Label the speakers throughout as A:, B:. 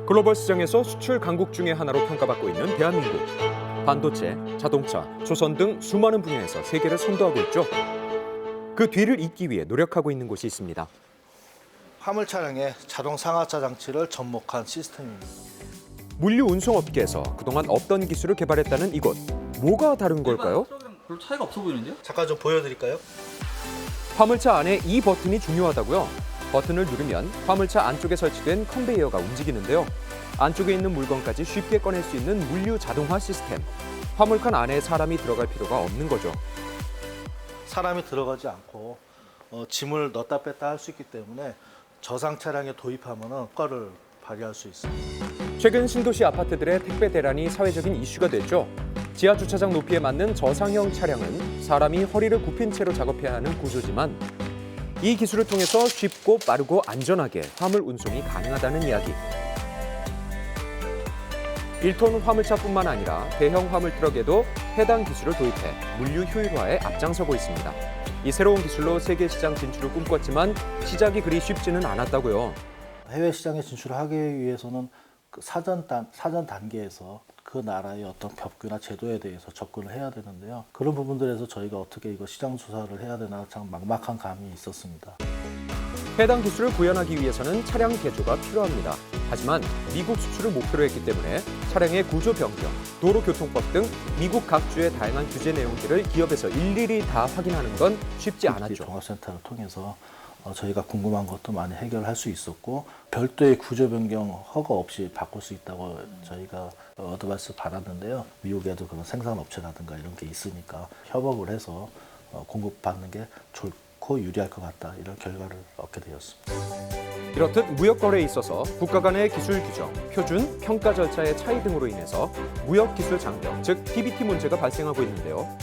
A: 글로벌 시장에서 수출 강국 중의 하나로 평가받고 있는 대한민국. 반도체, 자동차, 조선 등 수많은 분야에서 세계를 선도하고 있죠. 그 뒤를 잇기 위해 노력하고 있는 곳이 있습니다.
B: 화물 차량의 자동 상하차 장치를 접목한 시스템입니다.
A: 물류 운송업계에서 그동안 없던 기술을 개발했다는 이곳. 뭐가 다른 걸까요?
C: 별로 차이가 없어 보이는데요?
B: 잠깐 좀 보여드릴까요?
A: 화물차 안에 이 버튼이 중요하다고요. 버튼을 누르면 화물차 안쪽에 설치된 컨베이어가 움직이는데요. 안쪽에 있는 물건까지 쉽게 꺼낼 수 있는 물류 자동화 시스템. 화물칸 안에 사람이 들어갈 필요가 없는 거죠.
B: 사람이 들어가지 않고 짐을 넣었다 뺐다 할 수 있기 때문에 저상 차량에 도입하면 효과를 발휘할 수 있습니다.
A: 최근 신도시 아파트들의 택배 대란이 사회적인 이슈가 됐죠. 지하 주차장 높이에 맞는 저상형 차량은 사람이 허리를 굽힌 채로 작업해야 하는 구조지만 이 기술을 통해서 쉽고 빠르고 안전하게 화물 운송이 가능하다는 이야기. 1톤 화물차뿐만 아니라 대형 화물 트럭에도 해당 기술을 도입해 물류 효율화에 앞장서고 있습니다. 이 새로운 기술로 세계 시장 진출을 꿈꿨지만 시작이 그리 쉽지는 않았다고요.
B: 해외 시장에 진출하기 위해서는 그 사전 단계에서 그 나라의 어떤 법규나 제도에 대해서 접근을 해야 되는데요. 그런 부분들에서 저희가 어떻게 이거 시장 조사를 해야 되나 참 막막한 감이 있었습니다.
A: 해당 기술을 구현하기 위해서는 차량 개조가 필요합니다. 하지만 미국 수출을 목표로 했기 때문에 차량의 구조 변경, 도로교통법 등 미국 각 주의 다양한 규제 내용들을 기업에서 일일이 다 확인하는 건 쉽지 않았죠.
B: 종합센터를 통해서 저희가 궁금한 것도 많이 해결할 수 있었고 별도의 구조 변경 허가 없이 바꿀 수 있다고 저희가 어드바이스 받았는데요. 미국에도 그런 생산업체라든가 이런 게 있으니까 협업을 해서 공급받는 게 좋고 유리할 것 같다 이런 결과를 얻게 되었습니다.
A: 이렇듯 무역 거래에 있어서 국가 간의 기술 규정, 표준, 평가 절차의 차이 등으로 인해서 무역 기술 장벽, 즉 TBT 문제가 발생하고 있는데요.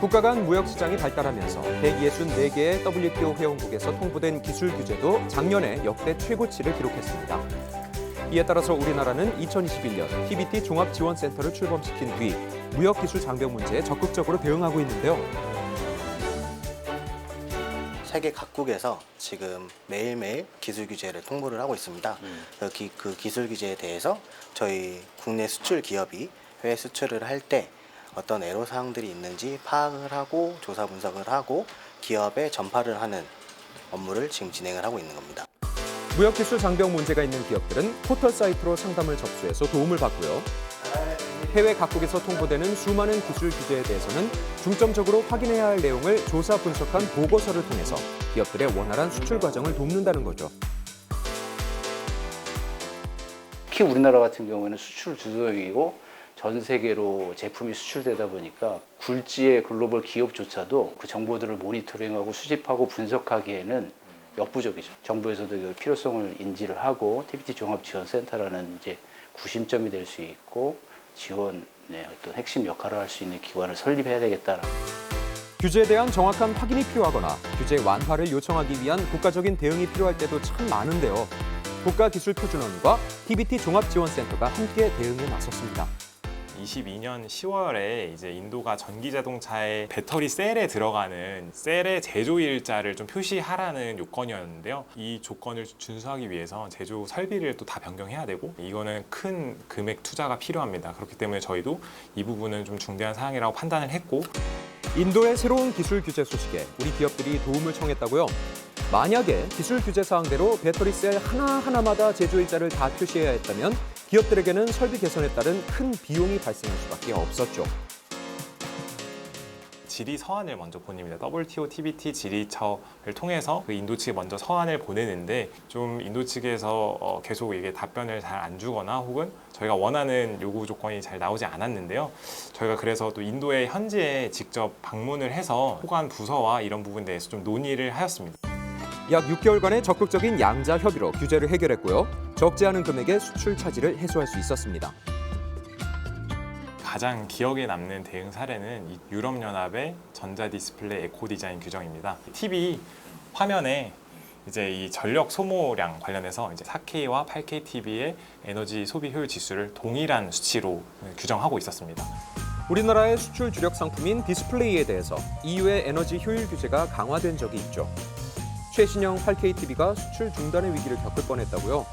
A: 국가 간 무역 시장이 발달하면서 164개의 WTO 회원국에서 통보된 기술 규제도 작년에 역대 최고치를 기록했습니다. 이에 따라서 우리나라는 2021년 TBT 종합지원센터를 출범시킨 뒤 무역 기술 장벽 문제에 적극적으로 대응하고 있는데요.
D: 세계 각국에서 지금 매일매일 기술 규제를 통보를 하고 있습니다. 그 기술 규제에 대해서 저희 국내 수출 기업이 해외 수출을 할 때 어떤 애로사항들이 있는지 파악을 하고 조사 분석을 하고 기업에 전파를 하는 업무를 지금 진행을 하고 있는 겁니다.
A: 무역기술 장벽 문제가 있는 기업들은 포털 사이트로 상담을 접수해서 도움을 받고요. 해외 각국에서 통보되는 수많은 기술 규제에 대해서는 중점적으로 확인해야 할 내용을 조사 분석한 보고서를 통해서 기업들의 원활한 수출 과정을 돕는다는 거죠.
E: 특히 우리나라 같은 경우에는 수출 주도국이고 전 세계로 제품이 수출되다 보니까 굴지의 글로벌 기업조차도 그 정보들을 모니터링하고 수집하고 분석하기에는 역부족이죠. 정부에서도 그 필요성을 인지를 하고 TBT 종합지원센터라는 이제 구심점이 될 수 있고 지원의 어떤 핵심 역할을 할 수 있는 기관을 설립해야 되겠다라는.
A: 규제에 대한 정확한 확인이 필요하거나 규제 완화를 요청하기 위한 국가적인 대응이 필요할 때도 참 많은데요. 국가기술표준원과 TBT 종합지원센터가 함께 대응에 나섰습니다.
F: 22년 10월에 이제 인도가 전기 자동차의 배터리 셀에 들어가는 셀의 제조 일자를 좀 표시하라는 요건이었는데요. 이 조건을 준수하기 위해서 제조 설비를 또 다 변경해야 되고 이거는 큰 금액 투자가 필요합니다. 그렇기 때문에 저희도 이 부분은 좀 중대한 사항이라고 판단을 했고
A: 인도의 새로운 기술 규제 소식에 우리 기업들이 도움을 청했다고요? 만약에 기술 규제 사항대로 배터리 셀 하나하나마다 제조 일자를 다 표시해야 했다면 기업들에게는 설비 개선에 따른 큰 비용이 발생할 수밖에 없었죠.
F: 질의 서한을 먼저 보냅니다. WTO, TBT 질의처를 통해서 그 인도 측에 먼저 서한을 보내는데 좀 인도 측에서 계속 이게 답변을 잘 안 주거나 혹은 저희가 원하는 요구 조건이 잘 나오지 않았는데요. 저희가 그래서 또 인도의 현지에 직접 방문을 해서 호관 부서와 이런 부분에 대해서 좀 논의를 하였습니다.
A: 약 6개월간의 적극적인 양자 협의로 규제를 해결했고요. 적지 않은 금액의 수출 차질을 해소할 수 있었습니다.
F: 가장 기억에 남는 대응 사례는 이 유럽연합의 전자 디스플레이 에코 디자인 규정입니다. TV 화면에 이제 이 전력 소모량 관련해서 이제 4K와 8K TV의 에너지 소비 효율 지수를 동일한 수치로 규정하고 있었습니다.
A: 우리나라의 수출 주력 상품인 디스플레이에 대해서 EU의 에너지 효율 규제가 강화된 적이 있죠. 최신형 8K TV가 수출 중단의 위기를 겪을 뻔했다고요.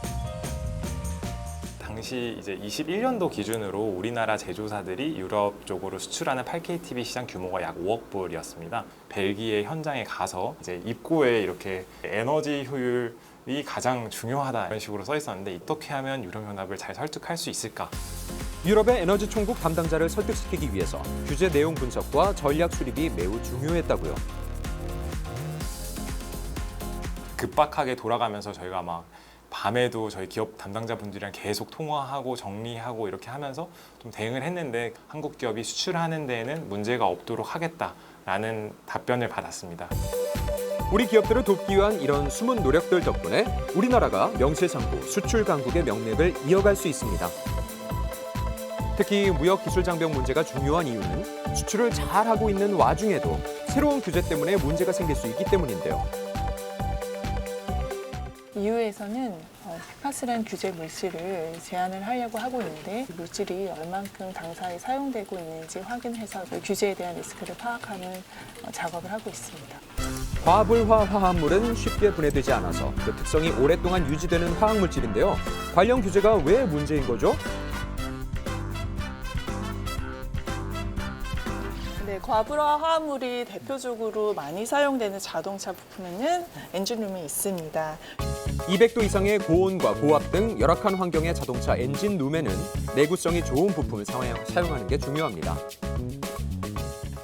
F: 당시 이제 21년도 기준으로 우리나라 제조사들이 유럽 쪽으로 수출하는 8K TV 시장 규모가 약 5억 불이었습니다. 벨기에 현장에 가서 이제 입구에 이렇게 에너지 효율이 가장 중요하다 이런 식으로 써 있었는데 어떻게 하면 유럽연합을 잘 설득할 수 있을까?
A: 유럽의 에너지 총국 담당자를 설득시키기 위해서 규제 내용 분석과 전략 수립이 매우 중요했다고요.
F: 급박하게 돌아가면서 저희가 막 밤에도 저희 기업 담당자분들이랑 계속 통화하고 정리하고 이렇게 하면서 좀 대응을 했는데 한국 기업이 수출하는 데에는 문제가 없도록 하겠다라는 답변을 받았습니다.
A: 우리 기업들을 돕기 위한 이런 숨은 노력들 덕분에 우리나라가 명실상부 수출 강국의 명맥을 이어갈 수 있습니다. 특히 무역 기술 장벽 문제가 중요한 이유는 수출을 잘하고 있는 와중에도 새로운 규제 때문에 문제가 생길 수 있기 때문인데요.
C: EU에서는 PFAS라는 규제 물질을 제한을 하려고 하고 있는데 물질이 얼만큼 당사에 사용되고 있는지 확인해서 규제에 대한 리스크를 파악하는 작업을 하고 있습니다.
A: 과불화 화합물은 쉽게 분해되지 않아서 그 특성이 오랫동안 유지되는 화학물질인데요. 관련 규제가 왜 문제인 거죠?
C: 네, 과불화 화합물이 대표적으로 많이 사용되는 자동차 부품에는 엔진룸이 있습니다.
A: 200도 이상의 고온과 고압 등 열악한 환경의 자동차 엔진 룸에는 내구성이 좋은 부품을 사용하는 게 중요합니다.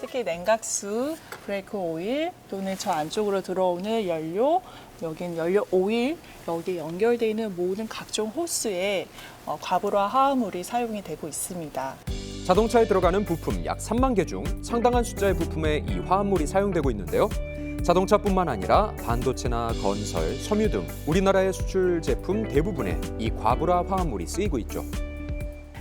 C: 특히 냉각수, 브레이크 오일 또는 저 안쪽으로 들어오는 연료, 여긴 연료 오일, 여기에 연결되어 있는 모든 각종 호스에 과불화 화합물이 사용이 되고 있습니다.
A: 자동차에 들어가는 부품 약 3만 개 중 상당한 숫자의 부품에 이 화합물이 사용되고 있는데요. 자동차뿐만 아니라 반도체나 건설, 섬유 등 우리나라의 수출 제품 대부분에 이 과불화 화합물이 쓰이고 있죠.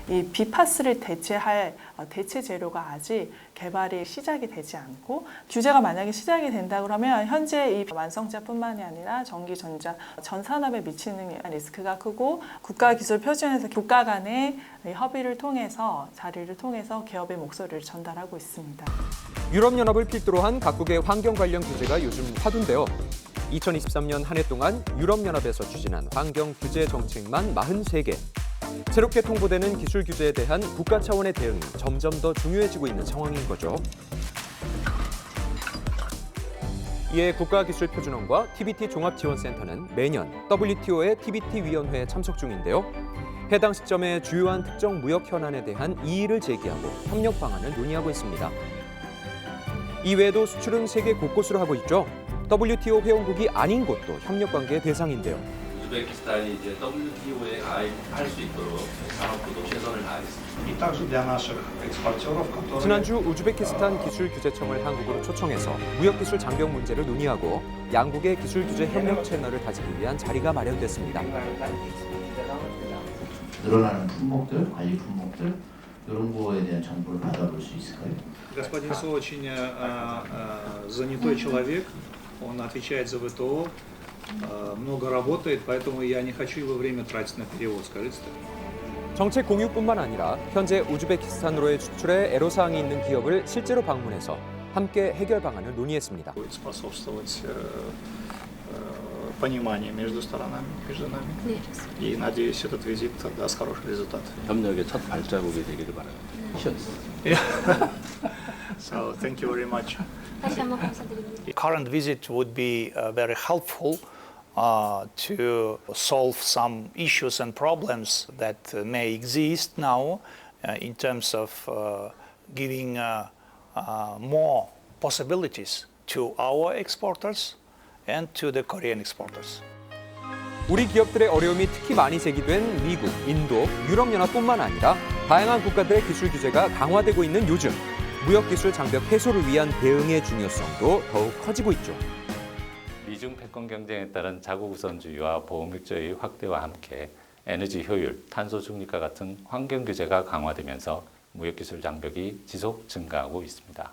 C: 이 PFAS를 대체할 대체 재료가 아직 개발이 시작이 되지 않고 규제가 만약에 시작이 된다 그러면 현재 이 완성차뿐만이 아니라 전기, 전자, 전 산업에 미치는 리스크가 크고 국가기술표준에서 국가 간의 협의를 통해서 자리를 통해서 기업의 목소리를 전달하고 있습니다.
A: 유럽연합을 필두로 한 각국의 환경 관련 규제가 요즘 화두인데요. 2023년 한 해 동안 유럽연합에서 추진한 환경 규제 정책만 43개. 새롭게 통보되는 기술 규제에 대한 국가 차원의 대응이 점점 더 중요해지고 있는 상황인 거죠. 이에 국가기술표준원과 TBT 종합지원센터는 매년 WTO의 TBT 위원회에 참석 중인데요. 해당 시점에 주요한 특정 무역 현안에 대한 이의를 제기하고 협력 방안을 논의하고 있습니다. 이외에도 수출은 세계 곳곳으로 하고 있죠. WTO 회원국이 아닌 곳도 협력 관계의 대상인데요.
G: 우즈베키스탄이 이제 WTO에 가입할 수 있도록 산업부도 최선을 다하겠습니다.
H: И также для наших экспортеров, которые
A: 지난주 우즈베키스탄 기술규제청을 한국으로 초청해서 무역기술 장벽 문제를 논의하고 양국의 기술규제 협력 채널을 다지기 위한 자리가 마련됐습니다.
I: 늘어나는 품목들, 관리 품목들 이런 거에 대한 정보를 받아볼 수 있을까요?
H: господин Со очень занятой человек, он отвечает за ВТО, много работает, поэтому я не хочу его время тратить на перевод, скажите.
A: 정책 공유뿐만 아니라 현재 우즈베키스탄으로의 수출에 애로사항이 있는 기업을 실제로 방문해서 함께 해결 방안을 논의했습니다.
H: Будет способствовать пониманию между сторонами, между нами. И надеюсь, этот визит даст хороший результат.
G: 협력의 첫 발자국이 되기를 바랍니다.
H: So, thank you very much.
J: 다시 한번 감사드립니다.
H: Current visit would be very helpful to solve some issues and problems that may exist now in terms of giving more possibilities to our exporters and to the Korean exporters.
A: 우리 기업들의 어려움이 특히 많이 제기된 미국, 인도, 유럽연합뿐만 아니라 다양한 국가들의 기술 규제가 강화되고 있는 요즘 무역기술 장벽 해소를 위한 대응의 중요성도 더욱 커지고 있죠.
G: 미중 패권 경쟁에 따른 자국 우선주의와 보호맥주의 확대와 함께 에너지 효율, 탄소 중립과 같은 환경 규제가 강화되면서 무역기술 장벽이 지속 증가하고 있습니다.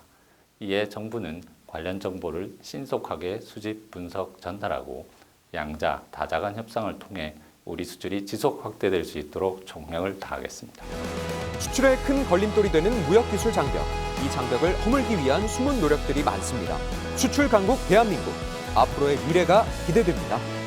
G: 이에 정부는 관련 정보를 신속하게 수집, 분석, 전달하고 양자, 다자 간 협상을 통해 우리 수출이 지속 확대될 수 있도록 총력을 다하겠습니다.
A: 수출에 큰 걸림돌이 되는 무역기술 장벽. 이 장벽을 허물기 위한 숨은 노력들이 많습니다. 수출 강국 대한민국. 앞으로의 미래가 기대됩니다.